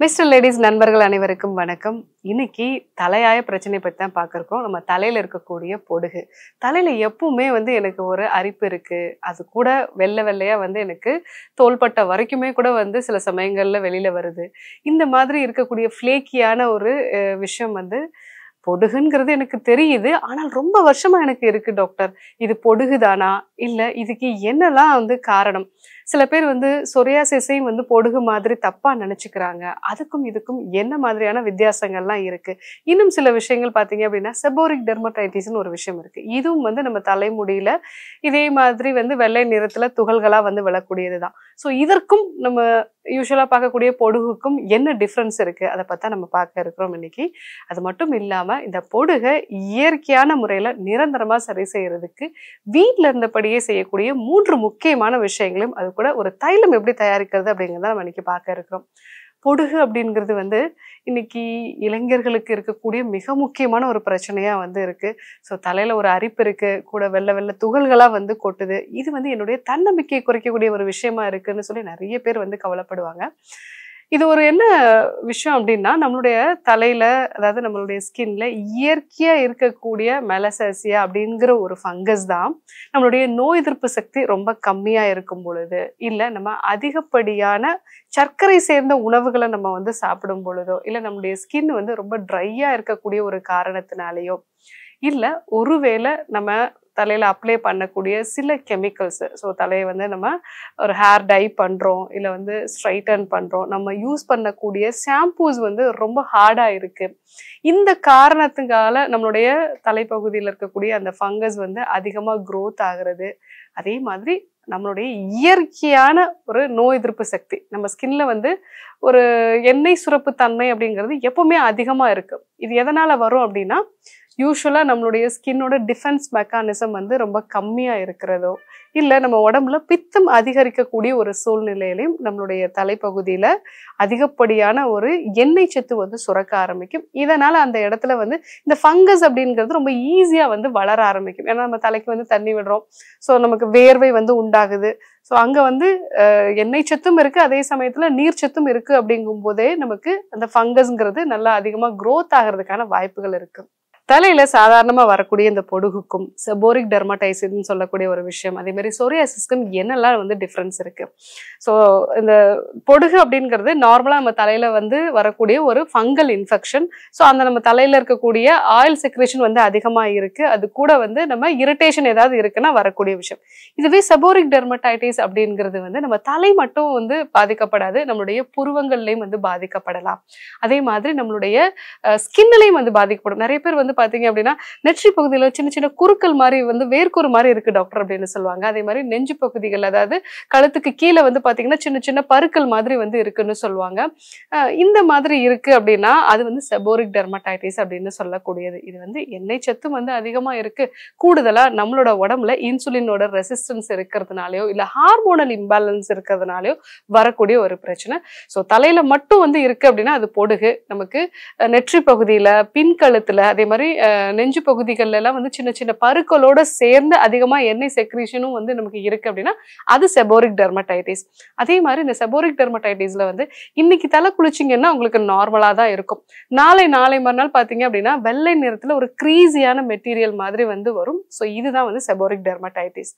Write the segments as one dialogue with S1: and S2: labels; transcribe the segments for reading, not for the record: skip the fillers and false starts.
S1: Mister ladies நண்பர்கள் அனைவருக்கும் வணக்கம். இன்னைக்கு தலையாய பிரச்சனை பற்றி தான் பார்க்குறோம். நம்ம தலையில இருக்கக்கூடிய பொடுகு. தலையில எப்பவுமே எனக்கு ஒரு அரிப்பு இருக்கு. அது கூட வெள்ளை வெள்ளையா எனக்கு தோள்பட்டை வரைக்குமே கூட சில சமயங்கள்ல வெளியில வருது. இந்த மாதிரி இருக்கக்கூடிய ஃப்ளேக்கியான ஒரு விஷயம் பொடுகுங்கிறது எனக்கு தெரியுது. ஆனால் ரொம்ப வருஷமா எனக்கு இருக்கு டாக்டர். இது பொடுகுதானா? இல்ல இதுக்கு என்னெல்லாம் காரணம்? சில பேர் சொரியாசிஸையும் பொடுகு மாதிரி தப்பா நினைச்சுக்கிறாங்க. அதுக்கும் இதுக்கும் என்ன மாதிரியான வித்தியாசங்கள்லாம் இருக்கு? இன்னும் சில விஷயங்கள் பார்த்தீங்க அப்படின்னா, செபோரிக் டெர்மடைட்டிஸ்னு ஒரு விஷயம் இருக்கு. இதுவும் நம்ம தலைமுடியில இதே மாதிரி வெள்ளை நிறத்துல துகள்களா விழக்கூடியதுதான். ஸோ இதற்கும் நம்ம யூஸ்வலா பார்க்கக்கூடிய பொடுகுக்கும் என்ன டிஃப்ரென்ஸ் இருக்கு? அதை பத்தி நம்ம பார்க்க இருக்கிறோம் இன்னைக்கு. அது மட்டும் இல்லாம இந்த பொடுகை இயற்கையான முறையில நிரந்தரமா சரி செய்யறதுக்கு வீட்டுல இருந்தபடியே செய்யக்கூடிய 3 முக்கியமான விஷயங்களும், அது கூட ஒரு தைலம் எப்படி தயாரிக்கிறது அப்படிங்கிறத நம்ம இன்னைக்கு பார்க்க இருக்கிறோம். பொடுகு அப்படிங்கிறது இன்னைக்கு இளைஞர்களுக்கு இருக்கக்கூடிய மிக முக்கியமான ஒரு பிரச்சனையா இருக்கு. ஸோ தலையில ஒரு அரிப்பு இருக்கு, கூட வெள்ளை வெள்ளை துகள்களா கொட்டுது. இது என்னுடைய தன்னம்பிக்கையை குறைக்கக்கூடிய ஒரு விஷயமா இருக்குன்னு சொல்லி நிறைய பேர் கவலைப்படுவாங்க. இது ஒரு என்ன விஷயம் அப்படின்னா, நம்மளுடைய தலையில, அதாவது நம்மளுடைய ஸ்கின்ல இயற்கையா இருக்கக்கூடிய மெலசேசியா அப்படிங்கிற ஒரு ஃபங்கஸ் தான் நம்மளுடைய நோய் எதிர்ப்பு சக்தி ரொம்ப கம்மியா இருக்கும் பொழுது, இல்ல நம்ம அதிகப்படியான சர்க்கரை சேர்ந்த உணவுகளை நம்ம சாப்பிடும் பொழுதோ, இல்ல நம்மளுடைய ஸ்கின் ரொம்ப ட்ரையா இருக்கக்கூடிய ஒரு காரணத்தினாலேயோ, இல்ல ஒருவேளை நம்ம தலையில அப்ளை பண்ணக்கூடிய சில கெமிக்கல்ஸ், ஸோ தலையை நம்ம ஒரு ஹேர் டை பண்றோம், இல்ல ஸ்ட்ரைட்டன் பண்றோம், நம்ம யூஸ் பண்ணக்கூடிய ஷாம்பூஸ் ரொம்ப ஹார்டா இருக்கு. இந்த காரணத்துக்கால நம்மளுடைய தலைப்பகுதியில் இருக்கக்கூடிய அந்த ஃபங்கஸ் அதிகமா க்ரோத் ஆகுறது. அதே மாதிரி நம்மளுடைய இயற்கையான ஒரு நோய் எதிர்ப்பு சக்தி, நம்ம ஸ்கின்ல ஒரு எண்ணெய் சுரப்பு தன்மை அப்படிங்கிறது எப்பவுமே அதிகமா இருக்கு. இது எதனால வரும் அப்படின்னா, யூஸ்வலா நம்மளுடைய ஸ்கின்னோட டிஃபென்ஸ் மெக்கானிசம் ரொம்ப கம்மியா இருக்கிறதோ, இல்ல நம்ம உடம்புல பித்தம் அதிகரிக்கக்கூடிய ஒரு சூழ்நிலையிலையும் நம்மளுடைய தலைப்பகுதியில அதிகப்படியான ஒரு எண்ணெய் சத்து சுரக்க ஆரம்பிக்கும். இதனால அந்த இடத்துல இந்த ஃபங்கஸ் அப்படிங்கிறது ரொம்ப ஈஸியா வளர ஆரம்பிக்கும். ஏன்னா நம்ம தலைக்கு தண்ணி விடுறோம், ஸோ நமக்கு வேர்வை உண்டாகுது. ஸோ அங்க எண்ணெய் சத்தும் இருக்கு, அதே சமயத்துல நீர் சத்தும் இருக்கு. அப்படிங்கும் போதே நமக்கு அந்த ஃபங்கஸ்ங்கிறது நல்லா அதிகமா க்ரோத் ஆகிறதுக்கான வாய்ப்புகள் இருக்கு. தலையில சாதாரணமா வரக்கூடிய இந்த பொடுகுக்கும் செபோரிக் டெர்மடைட்டிஸ்னு சொல்லக்கூடிய ஒரு விஷயம், அதே மாதிரி சொரியாசிஸ்க்கும் என்னெல்லாம் டிஃப்ரென்ஸ் இருக்கு? ஸோ இந்த பொடுகு அப்படிங்கிறது நார்மலா நம்ம தலையில வரக்கூடிய ஒரு ஃபங்கல் இன்ஃபெக்ஷன். ஸோ அந்த நம்ம தலையில இருக்கக்கூடிய ஆயில் செக்ரேஷன் அதிகமா இருக்கு, அது கூட நம்ம இரிட்டேஷன் ஏதாவது இருக்குன்னா வரக்கூடிய விஷயம். இதுவே செபோரிக் டெர்மடைட்டிஸ் அப்படிங்கிறது நம்ம தலை மட்டும் பாதிக்கப்படாது, நம்மளுடைய புருவங்கள்லயும் பாதிக்கப்படலாம். அதே மாதிரி நம்மளுடைய ஸ்கின்லையும் பாதிக்கப்படும். நிறைய பேர் பாத்தீங்க அப்படின்னா, நெற்றி பகுதியில சின்ன சின்ன குறுக்கள் மாதிரி வேர்க்கூறு மாதிரி இருக்கு டாக்டர் அப்படின்னு சொல்லுவாங்க. அதே மாதிரி நெஞ்சு பகுதிகள், அதாவது கழுத்துக்கு கீழே பாத்தீங்கன்னா சின்ன சின்ன பருக்கள் மாதிரி இருக்குன்னு சொல்லுவாங்க. இந்த மாதிரி இருக்கு அப்படின்னா அது செபோரிக் டெர்மடைட்டிஸ் அப்படின்னு சொல்லக்கூடியது. இது எண்ணெய் சத்தும் அதிகமா இருக்கு, கூடுதலா நம்மளோட உடம்புல இன்சுலினோட ரெசிஸ்டன்ஸ் இருக்கிறதுனாலயோ, இல்ல ஹார்மோனல் இம்பேலன்ஸ் இருக்கிறதுனாலயோ வரக்கூடிய ஒரு பிரச்சனை. ஸோ தலையில மட்டும் இருக்கு அப்படின்னா அது பொடுகு. நமக்கு நெற்றி பகுதியில, பின்கழுத்துல, அதே மாதிரி நெஞ்சு பகுதிகள்ல எல்லாம் சின்ன சின்ன பருக்களோட சேர்ந்து அதிகமா எண்ணெய் செக்ரீஷனும் நமக்கு இருக்கு அப்படின்னா அது செபோரிக் டெர்மடைட்டிஸ். அதே மாதிரி இந்த செபோரிக் டெர்மடைட்டிஸ்ல இன்னைக்கு தலை குளிச்சிங்கன்னா உங்களுக்கு நார்மலா தான் இருக்கும். நாளை மறுநாள் பாத்தீங்க அப்படின்னா வெள்ளை நிறத்துல ஒரு கிரீஸியான மெட்டீரியல் மாதிரி வரும். ஸோ இதுதான் செபோரிக் டெர்மடைட்டிஸ்.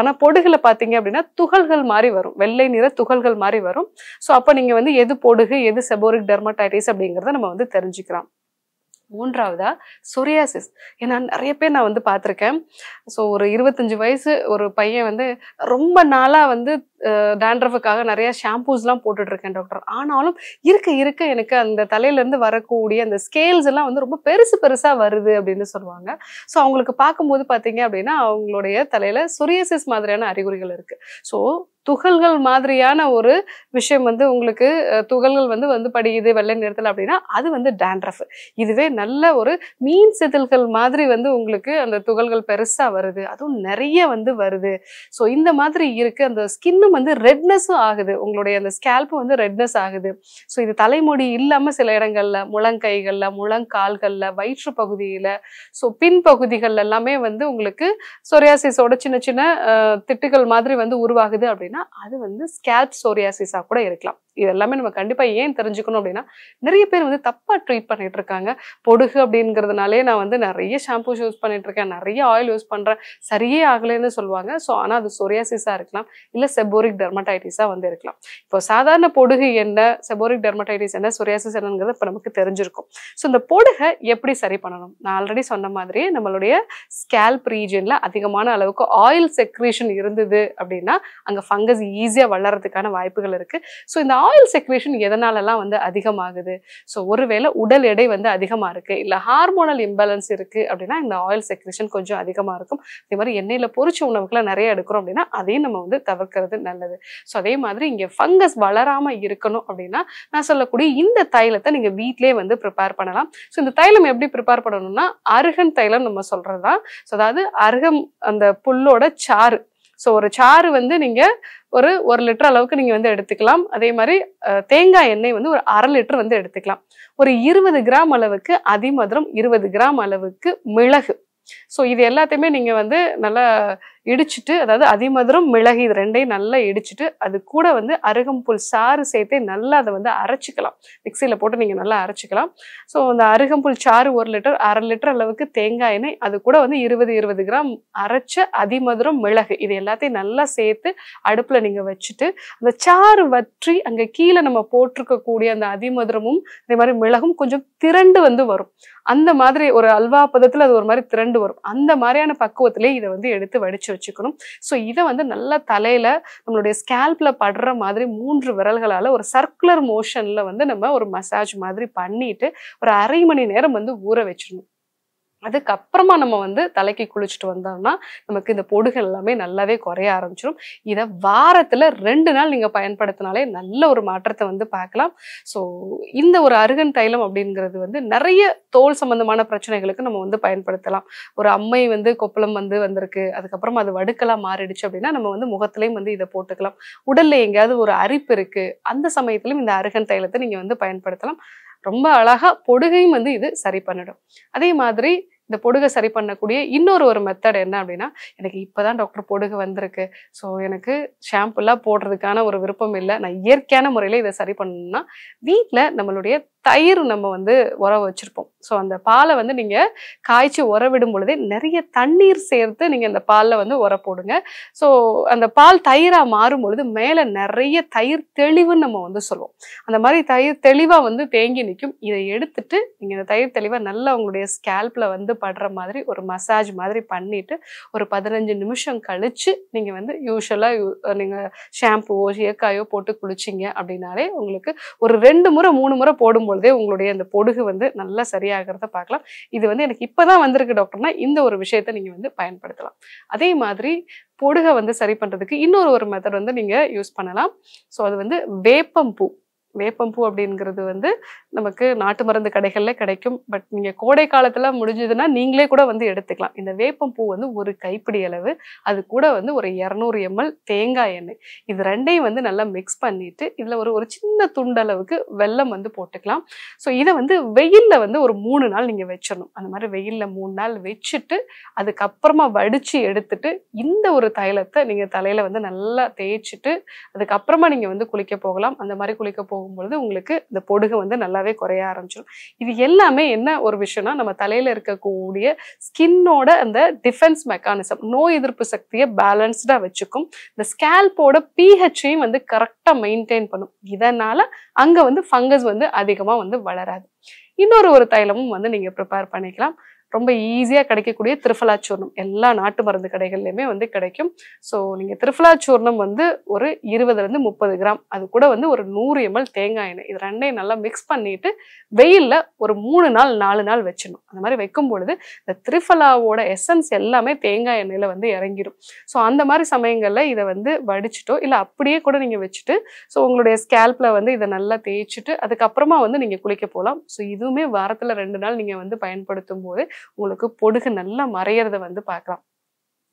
S1: ஆனா பொடுகுல பாத்தீங்க அப்படின்னா துகள்கள் மாதிரி வரும், வெள்ளை நிற துகள்கள் மாதிரி வரும். ஸோ அப்ப நீங்க எது பொடுகு, எது செபோரிக் டெர்மடைட்டிஸ் அப்படிங்கிறத நம்ம தெரிஞ்சுக்கலாம். மூன்றாவதா சொரியாசிஸ். ஏன்னா நிறைய பேர் நான் பார்த்திருக்கேன். ஸோ ஒரு 25 வயசு ஒரு பையன் ரொம்ப நாளா டேண்ட்ரஃபுக்காக நிறைய ஷாம்பூஸ்லாம் போட்டுட்டு இருக்கேன் டாக்டர். ஆனாலும் இருக்க எனக்கு அந்த தலையில இருந்து வரக்கூடிய அந்த ஸ்கேல்ஸ் எல்லாம் ரொம்ப பெருசா வருது அப்படின்னு சொல்லுவாங்க. ஸோ அவங்களுக்கு பார்க்கும்போது பாத்தீங்க அப்படின்னா அவங்களுடைய தலையில சொரியாசிஸ் மாதிரியான அறிகுறிகள் இருக்கு. ஸோ துகள்கள் மாதிரியான ஒரு விஷயம் உங்களுக்கு துகள்கள் படியுது வெள்ளை நிறத்துல அப்படின்னா அது டேண்ட்ரஃப். இதுவே நல்ல ஒரு மீன் செதில்கள் மாதிரி உங்களுக்கு அந்த துகள்கள் பெருசா வருது, அதுவும் நிறைய வருது. ஸோ இந்த மாதிரி இருக்கு. அந்த ஸ்கின்னும் ரெட்னஸும் ஆகுது, உங்களுடைய அந்த ஸ்கேல்ப் ரெட்னஸ் ஆகுது. ஸோ இது தலைமுடி இல்லாம சில இடங்கள்ல, முழங்கைகள்ல, முழங்கால்கள்ல, வயிற்று பகுதியில, ஸோ பின் பகுதிகள் எல்லாமே உங்களுக்கு சொரியாசிஸோட சின்ன சின்ன திட்டுகள் மாதிரி உருவாகுது அப்படின்னா அப்படின்னா அது வந்து ஸ்கேல்ப் சோரியாசிஸா கூட இருக்கலாம். இது எல்லாமே நம்ம கண்டிப்பா ஏன் தெரிஞ்சுக்கணும் அப்படின்னா, நிறைய பேர் வந்து தப்பா ட்ரீட் பண்ணிட்டு இருக்காங்க. பொடுகு அப்படிங்கிறதுனாலே நான் வந்து நிறைய ஷாம்பூஸ் யூஸ் பண்ணிட்டு இருக்கேன், நிறைய ஆயில் யூஸ் பண்றேன், சரியே ஆகலைன்னு சொல்லுவாங்க. ஸோ ஆனா அது சொரியாசிஸா இருக்கலாம், இல்ல செபோரிக் டெர்மடைட்டிஸா வந்து இருக்கலாம். இப்போ சாதாரண பொடுகு என்ன, செபோரிக் டெர்மடைட்டிஸ் என்ன, சொரியாசிஸ் என்னங்கிறது இப்போ நமக்கு தெரிஞ்சிருக்கும். ஸோ இந்த பொடுகை எப்படி சரி பண்ணணும்? நான் ஆல்ரெடி சொன்ன மாதிரியே நம்மளுடைய ஸ்கேல்ப் ரீஜன்ல அதிகமான அளவுக்கு ஆயில் செக்ரேஷன் இருந்தது அப்படின்னா அங்க ஃபங்கஸ் ஈஸியா வளர்றதுக்கான வாய்ப்புகள் இருக்கு. ஸோ இந்த ஆயில் செக்ரேஷன் எதனாலலாம் வந்து அதிகமாகுது? ஸோ ஒருவேளை உடல் எடை வந்து அதிகமா இருக்கு, இல்ல ஹார்மோனல் இம்பேலன்ஸ் இருக்கு அப்படின்னா இந்த ஆயில் செக்ரேஷன் கொஞ்சம் அதிகமா இருக்கும். அதே மாதிரி எண்ணெயில பொரிச்ச உணவுகளை நிறைய எடுக்கிறோம் அப்படின்னா அதையும் நம்ம வந்து தவிர்க்கிறது நல்லது. ஸோ அதே மாதிரி இங்க ஃபங்கஸ் வளராம இருக்கணும் அப்படின்னா நான் சொல்லக்கூடிய இந்த தைலத்தை நீங்க வீட்டிலேயே வந்து ப்ரிப்பேர் பண்ணலாம். ஸோ இந்த தைலம் எப்படி ப்ரிப்பேர் பண்ணணும்னா அருகன் தைலம் நம்ம சொல்றதுதான். ஸோ அதாவது அருகம் அந்த புல்லோட சாறு. ஸோ ஒரு சாறு வந்து நீங்க ஒரு 1 லிட்டர் அளவுக்கு நீங்க வந்து எடுத்துக்கலாம். அதே மாதிரி தேங்காய் எண்ணெய் வந்து ஒரு 1/2 லிட்டர் வந்து எடுத்துக்கலாம். ஒரு 20 கிராம் அளவுக்கு அதிமதுரம், 20 கிராம் அளவுக்கு மிளகு. ஸோ இது எல்லாத்தையுமே நீங்க வந்து நல்லா இடிச்சுட்டு, அதாவது அதிமதுரம், மிளகு இது ரெண்டையும் நல்லா இடிச்சுட்டு அது கூட வந்து அருகம்புல் சாறு சேர்த்து நல்லா அதை வந்து அரைச்சிக்கலாம். மிக்சியில போட்டு நீங்க நல்லா அரைச்சிக்கலாம். ஸோ அந்த அருகம்புல் சாறு 1 லிட்டர், 1/2 லிட்டர் அளவுக்கு தேங்காய் எண்ணெய், அது கூட வந்து 20 கிராம் அரைச்ச அதிமதுரம், மிளகு இது எல்லாத்தையும் நல்லா சேர்த்து அடுப்புல நீங்க வச்சுட்டு அந்த சாறு வற்றி அங்க கீழே நம்ம போட்டிருக்கக்கூடிய அந்த அதிமதுரமும் அதே மாதிரி மிளகும் கொஞ்சம் திரண்டு வந்து வரும். அந்த மாதிரி ஒரு அல்வா பதத்துல அது ஒரு மாதிரி திரண்டு வரும். அந்த மாதிரியான பக்குவத்திலே இதை வந்து எடுத்து வடிச்சு வச்சுக்கணும். ஸோ இதை வந்து நல்லா தலையில நம்மளுடைய ஸ்கேல்ப்ல படுற மாதிரி 3 விரல்களால ஒரு சர்க்குலர் மோஷன்ல வந்து நம்ம ஒரு மசாஜ் மாதிரி பண்ணிட்டு ஒரு 1/2 மணி நேரம் வந்து ஊற வச்சிடணும். அதுக்கப்புறமா நம்ம வந்து தலைக்கு குளிச்சுட்டு வந்தோம்னா நமக்கு இந்த பொடுகு எல்லாமே நல்லாவே குறைய ஆரம்பிச்சிடும். இதை வாரத்துல 2 நாள் நீங்க பயன்படுத்தினாலே நல்ல ஒரு மாற்றத்தை வந்து பார்க்கலாம். ஸோ இந்த ஒரு அருகன் தைலம் அப்படிங்கிறது வந்து நிறைய தோல் சம்பந்தமான பிரச்சனைகளுக்கு நம்ம வந்து பயன்படுத்தலாம். ஒரு அம்மை வந்து கொப்பளம் வந்து வந்திருக்கு, அதுக்கப்புறமா அது வடுக்கெல்லாம் மாறிடுச்சு அப்படின்னா நம்ம வந்து முகத்திலையும் வந்து இதை போட்டுக்கலாம். உடல்ல எங்கேயாவது ஒரு அரிப்பு இருக்கு, அந்த சமயத்திலும் இந்த அருகன் தைலத்தை நீங்க வந்து பயன்படுத்தலாம். ரொம்ப அழகா பொடுகையும் வந்து இது சரி பண்ணிடும். அதே மாதிரி இந்த பொடுகை சரி பண்ணக்கூடிய இன்னொரு மெத்தட் என்ன அப்படின்னா, எனக்கு இப்பதான் டாக்டர் பொடுகு வந்திருக்கு, ஸோ எனக்கு ஷாம்புலாம் போடுறதுக்கான ஒரு விருப்பம் இல்லை, நான் இயற்கையான முறையில இதை சரி பண்ணணும்னா வீட்டில் நம்மளுடைய தயிர் நம்ம வந்து உர வச்சிருப்போம். ஸோ அந்த பாலை வந்து நீங்க காய்ச்சி உர விடும் பொழுதே நிறைய தண்ணீர் சேர்த்து நீங்க அந்த பாலில் வந்து உர போடுங்க. ஸோ அந்த பால் தயிரா மாறும் பொழுது மேல நிறைய தயிர் தெளிவுன்னு நம்ம வந்து சொல்லுவோம். அந்த மாதிரி தயிர் தெளிவா வந்து தேங்கி நிற்கும். இதை எடுத்துட்டு நீங்க இந்த தயிர் தெளிவா நல்லா உங்களுடைய ஸ்கேல்ப்ல வந்து படுற மாதிரி ஒரு மசாஜ் மாதிரி பண்ணிட்டு ஒரு 15 நிமிஷம் கழிச்சு நீங்க வந்து யூஸ்வலா நீங்க ஷாம்புவோ ஏக்காயோ போட்டு குளிச்சிங்க அப்படின்னாலே உங்களுக்கு ஒரு 2 முறை 3 முறை போடும் பொழுதே உங்களுடைய அந்த பொடுகு வந்து நல்லா சரியாகிறத பார்க்கலாம். இது வந்து எனக்கு இப்பதான் வந்திருக்கு டாக்டர்னா இந்த ஒரு விஷயத்தை நீங்க வந்து பயன்படுத்தலாம். அதே மாதிரி பொடுகை வந்து சரி பண்றதுக்கு இன்னொரு மெத்தட் வந்து நீங்க யூஸ் பண்ணலாம். ஸோ அது வந்து வேப்பம்பூ. வேப்பம்பூ அப்படிங்கிறது வந்து நமக்கு நாட்டு மருந்து கடைகள்ல கிடைக்கும். பட் நீங்க கோடை காலத்துல முடிஞ்சதுன்னா நீங்களே கூட வந்து எடுத்துக்கலாம். இந்த வேப்பம்பூ வந்து ஒரு கைப்பிடி அளவு, அது கூட வந்து ஒரு 200 ml தேங்காய் எண்ணெய், இது ரெண்டையும் வந்து நல்லா மிக்ஸ் பண்ணிட்டு இதுல ஒரு சின்ன துண்டளவுக்கு வெல்லம் வந்து போட்டுக்கலாம். ஸோ இதை வந்து வெயில்ல வந்து ஒரு 3 நாள் நீங்க வச்சிடணும். அந்த மாதிரி வெயில்ல 3 நாள் வச்சுட்டு அதுக்கப்புறமா வடிச்சு எடுத்துட்டு இந்த ஒரு தைலத்தை நீங்க தலையில வந்து நல்லா தேய்ச்சிட்டு அதுக்கப்புறமா நீங்க வந்து குளிக்க போகலாம். அந்த மாதிரி குளிக்க போகும்பொழுது உங்களுக்கு இந்த பொடுகு வந்து நல்லாவே குறைய ஆரம்பிச்சிடும். இது எல்லாமே என்ன ஒரு விஷயம்னா நம்ம தலையில இருக்கக்கூடிய ஸ்கின்னோட அந்த டிஃபென்ஸ் மெக்கானிசம், நோய் எதிர்ப்பு சக்தியை பேலன்ஸ்டா வச்சுக்கும். இந்த ஸ்கேல்போட pHையும் வந்து கரெக்டா மெயின்டைன் பண்ணும். இதனால அங்க வந்து ஃபங்கஸ் வந்து அதிகமா வந்து வளராது. இன்னொரு தைலமும் வந்து நீங்க ப்ரிப்பேர் பண்ணிக்கலாம். ரொம்ப ஈஸியா கிடைக்கக்கூடிய திரிஃபலா சூர்ணம் எல்லா நாட்டு மருந்து கடைகள்லயுமே வந்து கிடைக்கும். ஸோ நீங்க திரிஃபலா சூர்ணம் வந்து ஒரு 20 to 30 கிராம், அது கூட வந்து ஒரு 100 ml தேங்காய் எண்ணெய், இது ரெண்டையும் நல்லா மிக்ஸ் பண்ணிட்டு வெயில்ல ஒரு 3 நாள் 4 நாள் வச்சிடணும். அந்த மாதிரி வைக்கும் பொழுது இந்த திரிஃபலாவோட எசன்ஸ் எல்லாமே தேங்காய் எண்ணெயில வந்து இறங்கிடும். ஸோ அந்த மாதிரி சமயங்கள்ல இதை வந்து வடிச்சிட்டோ இல்ல அப்படியே கூட நீங்க வச்சுட்டு ஸோ உங்களுடைய ஸ்கேல்ப்ல வந்து இதை நல்லா தேய்ச்சிட்டு அதுக்கப்புறமா வந்து நீங்க குளிக்க போகலாம். ஸோ இதுவுமே வாரத்துல 2 நாள் நீங்க வந்து பயன்படுத்தும் போது உங்களுக்கு பொடுகு நல்லா மறையறத வந்து பார்க்கலாம்.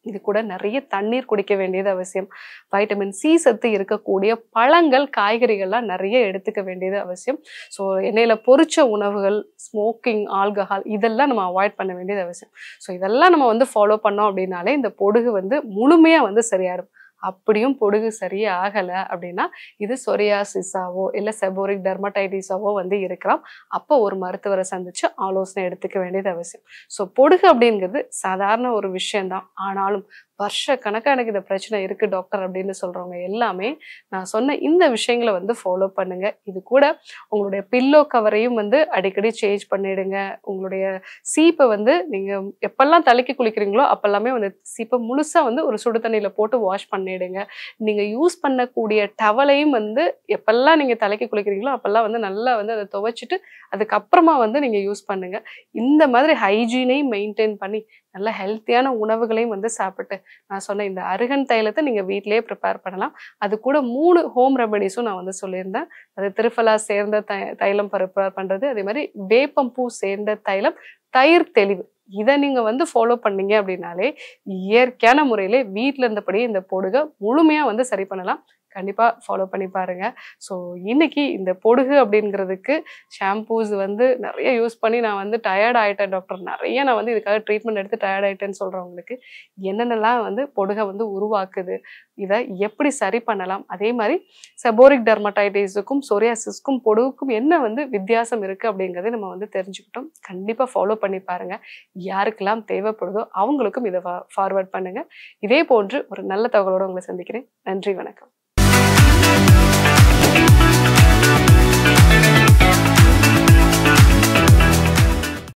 S1: இது கூட நிறைய தண்ணீர் குடிக்க வேண்டியது அவசியம். வைட்டமின் சி சத்து இருக்கக்கூடிய பழங்கள், காய்கறிகள்லாம் நிறைய எடுத்துக்க வேண்டியது அவசியம். ஸோ எண்ணெயில பொரிச்ச உணவுகள், ஸ்மோக்கிங், ஆல்கஹால் இதெல்லாம் நம்ம அவாய்ட் பண்ண வேண்டியது அவசியம். ஸோ இதெல்லாம் நம்ம வந்து ஃபாலோ பண்ணோம் அப்படின்னாலே இந்த பொடுகு வந்து முழுமையா வந்து சரியாயிடும். அப்படியும் பொடுகு சரியே ஆகல அப்படின்னா இது சொரியாசிஸாவோ இல்ல செபோரிக் டெர்மடைட்டிஸாவோ வந்து இருக்கலாம். அப்போ ஒரு மருத்துவரை சந்திச்சு ஆலோசனை எடுத்துக்க வேண்டியது அவசியம். ஸோ பொடுகு அப்படிங்கிறது சாதாரண ஒரு விஷயம்தான். ஆனாலும் வருஷக்கணக்கா எனக்கு இந்த பிரச்சனை இருக்கு டாக்டர் அப்படின்னு சொல்றவங்க எல்லாமே நான் சொன்ன இந்த விஷயங்களை வந்து ஃபாலோ பண்ணுங்க. இது கூட உங்களுடைய பில்லோ கவரையும் வந்து அடிக்கடி சேஞ்ச் பண்ணிடுங்க. உங்களுடைய சீப்பை வந்து நீங்க எப்பெல்லாம் தலைக்கு குளிக்கிறீங்களோ அப்பெல்லாமே வந்து சீப்பை முழுசா வந்து ஒரு சுடு தண்ணியில போட்டு வாஷ் பண்ணிடுங்க. நீங்க யூஸ் பண்ணக்கூடிய டவலையும் வந்து எப்பெல்லாம் நீங்க தலைக்கு குளிக்கிறீங்களோ அப்பெல்லாம் வந்து நல்லா வந்து அதை துவைச்சிட்டு அதுக்கப்புறமா வந்து நீங்க யூஸ் பண்ணுங்க. இந்த மாதிரி ஹைஜீனையும் மெயின்டைன் பண்ணி நல்ல ஹெல்த்தியான உணவுகளையும் வந்து சாப்பிட்டு நான் சொன்ன இந்த அருகன் தைலத்தை நீங்க வீட்டிலேயே ப்ரிப்பேர் பண்ணலாம். அது கூட 3 ஹோம் ரெமடிஸும் நான் வந்து சொல்லியிருந்தேன். அது திருஃபலா சேர்ந்த தைலம் ப்ரிப்பேர் பண்றது, அதே மாதிரி வேப்பம் பூ சேர்ந்த தைலம், தயிர் தெளிவு. இதை நீங்க வந்து ஃபாலோ பண்ணீங்க அப்படின்னாலே இயற்கையான முறையிலே வீட்டில் இருந்தபடியே இந்த பொடுகை முழுமையா வந்து சரி பண்ணலாம். கண்டிப்பா ஃபாலோ பண்ணி பாருங்க. ஸோ இன்னைக்கு இந்த பொடுகு அப்படிங்கிறதுக்கு ஷாம்பூஸ் வந்து நிறைய யூஸ் பண்ணி நான் வந்து டயர்ட் ஆயிட்டேன் டாக்டர், நிறைய நான் வந்து இதுக்காக ட்ரீட்மெண்ட் எடுத்து டயர்ட் ஆயிட்டேன்னு சொல்றவங்களுக்கு என்னென்னலாம் வந்து பொடுகை வந்து உருவாக்குது, இதை எப்படி சரி பண்ணலாம், அதே மாதிரி செபோரிக் டெர்மடைட்டிஸுக்கும் சொரியாசிஸ்க்கும் பொடுகுக்கும் என்ன வந்து வித்தியாசம் இருக்கு அப்படிங்கிறத நம்ம வந்து தெரிஞ்சுக்கிட்டோம். கண்டிப்பா ஃபாலோ பண்ணி பாருங்க. யாருக்கெல்லாம் தேவைப்படுதோ அவங்களுக்கும் இதை ஃபார்வர்ட் பண்ணுங்க. இதே போன்று ஒரு நல்ல தகவலோடு உங்களை சந்திக்கிறேன். நன்றி, வணக்கம்.